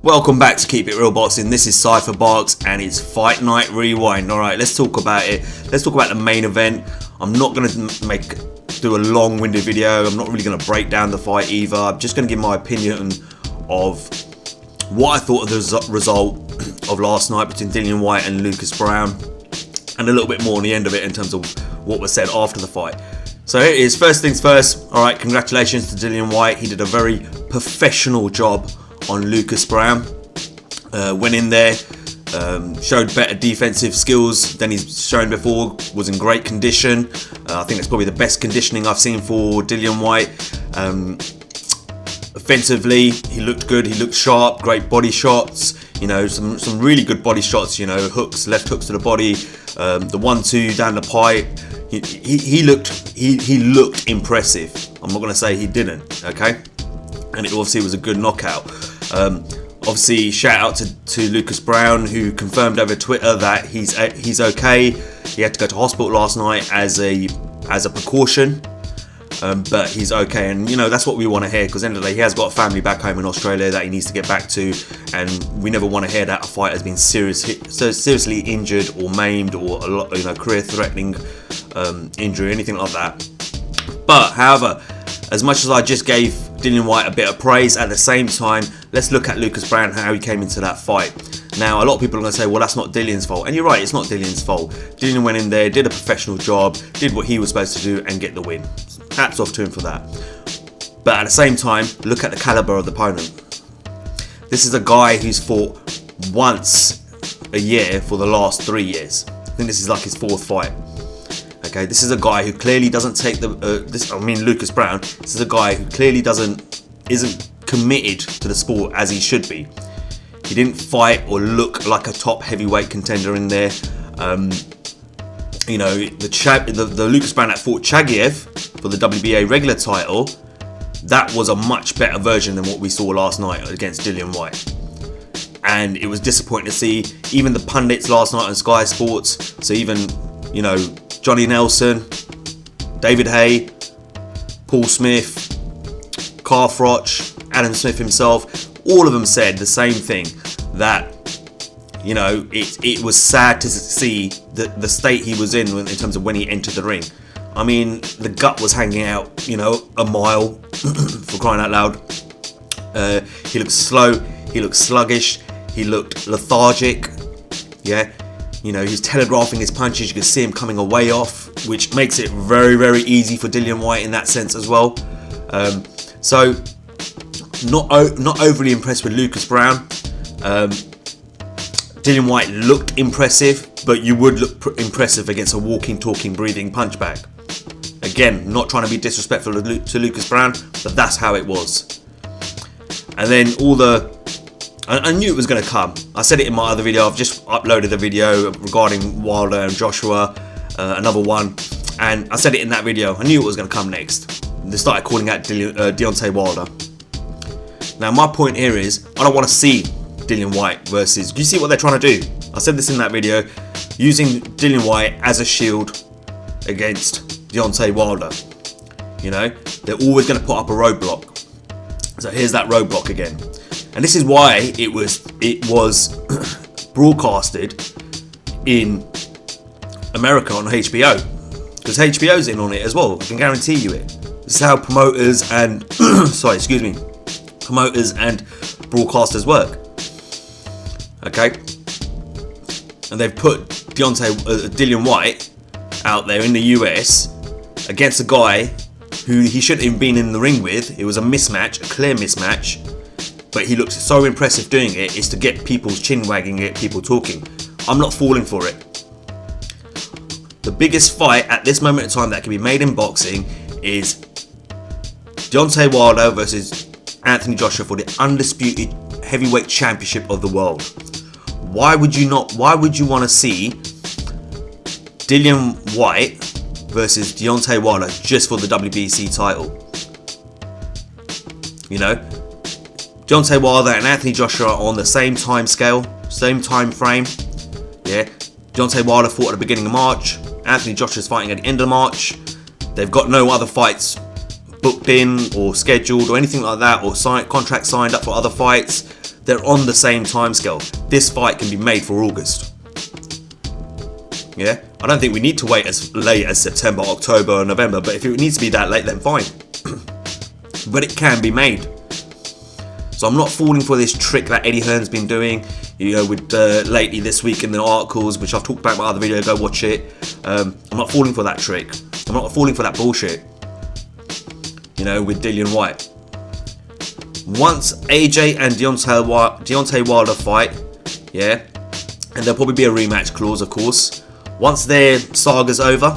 Welcome back to Keep It Real Boxing. This is Cypher Box and it's Fight Night Rewind. Alright, let's talk about it. Let's talk about the main event. I'm not going to do a long-winded video. I'm not really going to break down the fight either. I'm just going to give my opinion of what I thought of the result of last night between Dillian Whyte and Lucas Browne, and a little bit more on the end of it in terms of what was said after the fight. So here it is. First things first. Alright, congratulations to Dillian Whyte. He did a very professional job on Lucas Browne. Went in there, showed better defensive skills than he's shown before, was in great condition. I think it's probably the best conditioning I've seen for Dillian Whyte. Offensively, he looked good, he looked sharp, great body shots, you know, some really good body shots, you know, hooks, left hooks to the body, the 1-2 down the pipe. He looked impressive. I'm not going to say he didn't, okay? And it obviously was a good knockout. Obviously, shout out to Lucas Browne, who confirmed over Twitter that he's okay. He had to go to hospital last night as a precaution, but he's okay. And you know, that's what we want to hear, because at the end of the day, he has got a family back home in Australia that he needs to get back to, and we never want to hear that a fighter has been seriously injured or maimed or career-threatening injury, anything like that. But however, as much as I just gave Dillian Whyte a bit of praise, at the same time, let's look at Lucas Browne, how he came into that fight. Now, a lot of people are going to say, well, that's not Dillian's fault. And you're right, it's not Dillian's fault. Dillian went in there, did a professional job, did what he was supposed to do and get the win. Hats off to him for that. But at the same time, look at the caliber of the opponent. This is a guy who's fought once a year for the last 3 years. I think this is like his 4th fight. Okay, this is a guy who clearly doesn't take Lucas Browne. This is a guy who clearly isn't committed to the sport as he should be. He didn't fight or look like a top heavyweight contender in there. You know, the Lucas Browne that fought Chagiev for the WBA regular title, that was a much better version than what we saw last night against Dillian Whyte. And it was disappointing to see even the pundits last night on Sky Sports. So even, you know, Johnny Nelson, David Hay, Paul Smith, Carl Froch, Adam Smith himself, all of them said the same thing, that, you know, it was sad to see the state he was in terms of when he entered the ring. I mean, the gut was hanging out, you know, a mile, for crying out loud. He looked slow, he looked sluggish, he looked lethargic, yeah. You know, he's telegraphing his punches. You can see him coming away off, which makes it very, very easy for Dillian Whyte in that sense as well. So, not overly impressed with Lucas Browne. Dillian Whyte looked impressive, but you would look impressive against a walking, talking, breathing punch bag. Again, not trying to be disrespectful to Lucas Browne, but that's how it was. And then I knew it was going to come. I said it in my other video. I've just uploaded a video regarding Wilder and Joshua, another one, and I said it in that video. I knew it was going to come next. They started calling out Deontay Wilder. Now, my point here is, I don't want to see Dillian Whyte versus... Do you see what they're trying to do? I said this in that video, using Dillian Whyte as a shield against Deontay Wilder. You know, they're always going to put up a roadblock. So here's that roadblock again. And this is why it was broadcasted in America on HBO, because HBO's in on it as well. I can guarantee you it. This is how promoters and promoters and broadcasters work. Okay, and they've put Dillian Whyte out there in the US against a guy who he shouldn't have been in the ring with. It was a mismatch, a clear mismatch. But he looked so impressive doing it, is to get people's chin wagging, get people talking. I'm not falling for it. The biggest fight at this moment in time that can be made in boxing is Deontay Wilder versus Anthony Joshua for the undisputed heavyweight championship of the world. Why would you want to see Dillian Whyte versus Deontay Wilder just for the WBC title? You know, Deontay Wilder and Anthony Joshua are on the same time scale, same time frame. Yeah, Deontay Wilder fought at the beginning of March. Anthony Joshua's fighting at the end of March. They've got no other fights booked in or scheduled or anything like that, or contracts signed up for other fights. they're on the same timescale. This fight can be made for August. Yeah, I don't think we need to wait as late as September, October, or November. But if it needs to be that late, then fine. But it can be made. So I'm not falling for this trick that Eddie Hearn's been doing, you know, with lately this week in the articles, which I've talked about in my other video. Go watch it. I'm not falling for that trick. I'm not falling for that bullshit. You know, with Dillian Whyte. Once AJ and Deontay Wilder fight, yeah, and there'll probably be a rematch clause, of course. Once their saga's over,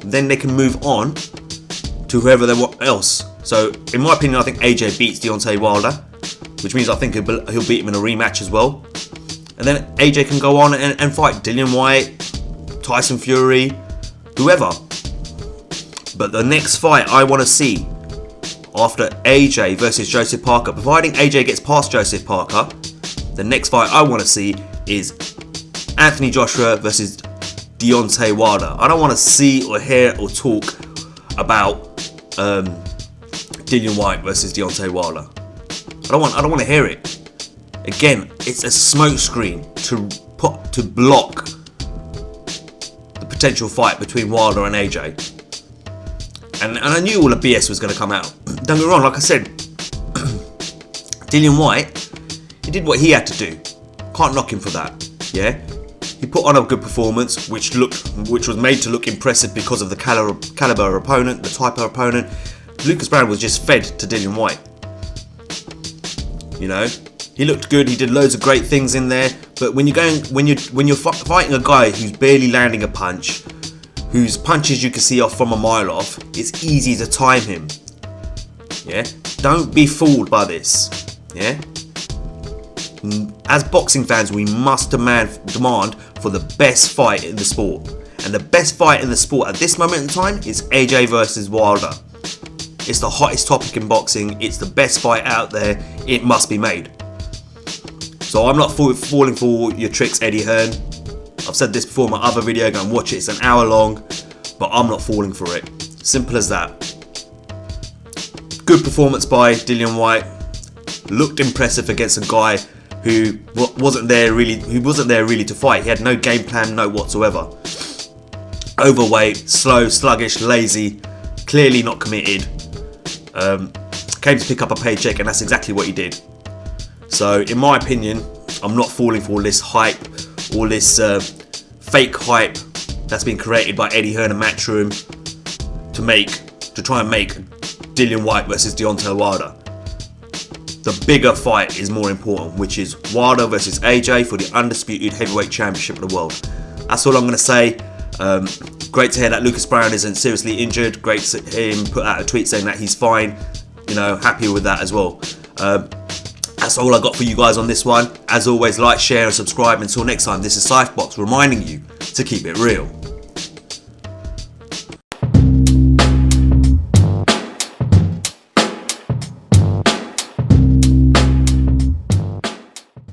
then they can move on to whoever else. So, in my opinion, I think AJ beats Deontay Wilder, which means I think he'll beat him in a rematch as well. And then AJ can go on and fight Dillian Whyte, Tyson Fury, whoever. But the next fight I want to see after AJ versus Joseph Parker, providing AJ gets past Joseph Parker, the next fight I want to see is Anthony Joshua versus Deontay Wilder. I don't want to see or hear or talk about Dillian Whyte versus Deontay Wilder. I don't want to hear it. Again, it's a smokescreen to block the potential fight between Wilder and AJ. And I knew all the BS was going to come out. Don't get me wrong, like I said, Dillian Whyte, he did what he had to do. Can't knock him for that. Yeah, he put on a good performance, which was made to look impressive because of the caliber opponent, the type of opponent. Lucas Browne was just fed to Dillian Whyte. You know, he looked good. He did loads of great things in there. But when you're fighting a guy who's barely landing a punch, whose punches you can see off from a mile off, it's easy to time him. Yeah, don't be fooled by this. Yeah, as boxing fans, we must demand for the best fight in the sport, and the best fight in the sport at this moment in time is AJ versus Wilder. It's the hottest topic in boxing. It's the best fight out there. It must be made. So I'm not falling for your tricks, Eddie Hearn. I've said this before in my other video. Go and watch it. It's an hour long, but I'm not falling for it. Simple as that. Good performance by Dillian Whyte. Looked impressive against a guy who wasn't there really to fight. He had no game plan, no whatsoever. Overweight, slow, sluggish, lazy, clearly not committed. Came to pick up a paycheck, and that's exactly what he did. So, in my opinion, I'm not falling for all this hype, all this fake hype that's been created by Eddie Hearn and Matchroom to try and make Dillian Whyte versus Deontay Wilder. The bigger fight is more important, which is Wilder versus AJ for the undisputed heavyweight championship of the world. That's all I'm going to say. Great to hear that Lucas Browne isn't seriously injured. Great to hear him put out a tweet saying that he's fine. You know, happy with that as well. That's all I got for you guys on this one. As always, like, share and subscribe. Until next time, this is Cyphbox reminding you to keep it real.